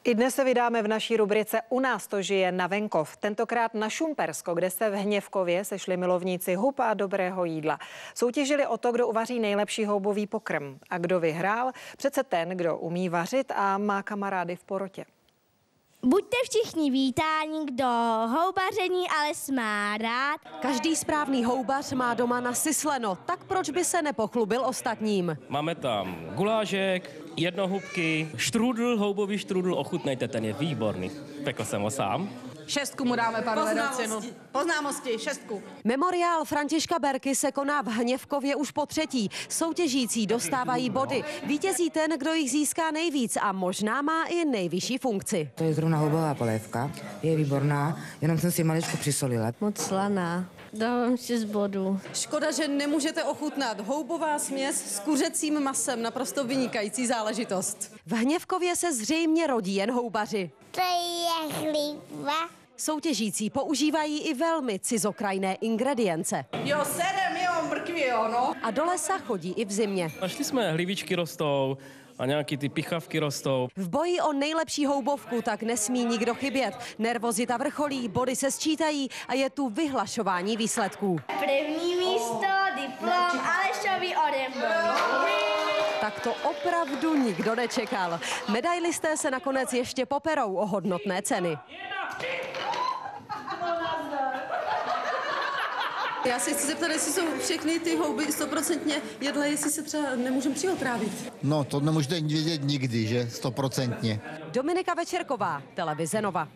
I dnes se vydáme v naší rubrice U nás to žije na venkov. Tentokrát na Šumpersko, kde se v Hněvkově sešli milovníci hub a dobrého jídla. Soutěžili o to, kdo uvaří nejlepší houbový pokrm. A kdo vyhrál? Přece ten, kdo umí vařit a má kamarády v porotě. Buďte všichni vítáni, kdo houbaření ale má rád. Každý správný houbař má doma nasysleno, tak proč by se nepoclubil ostatním? Máme tam gulášek, jednohubky, štrůdl, houbový štrůdl, ochutnejte, ten je výborný. Pekl jsem ho sám. 6 mu dáme, panu Ledacinu. Poznámosti, 6. Memoriál Františka Berky se koná v Hněvkově už po třetí. Soutěžící dostávají body. Vítězí ten, kdo jich získá nejvíc a možná má i nejvyšší funkci. To je zrovna houbová polévka, je výborná, jenom jsem si maličko přisolila. Moc slaná. Dávám 6 bodů. Škoda, že nemůžete ochutnat. Houbová směs s kuřecím masem, naprosto vynikající záležitost. V Hněvkově se zřejmě rodí jen houbaři. To je chlíva. Soutěžící používají i velmi cizokrajné ingredience. Jo, sedem, jo, mrkví, jo, no. A do lesa chodí i v zimě. Našli jsme hlivičky rostou a nějaký ty pichavky rostou. V boji o nejlepší houbovku tak nesmí nikdo chybět. Nervozita vrcholí, body se sčítají a je tu vyhlašování výsledků. První místo, diplom Alešovi Orembovi. Tak to opravdu nikdo nečekal. Medailisté se nakonec ještě poperou o hodnotné ceny. Já se chci zeptat, jestli jsou všechny ty houby 100% jedle, jestli se třeba nemůžeme přihotrávit. No, to nemůžete vědět nikdy, že 100%. Dominika Večerková, televize Nova.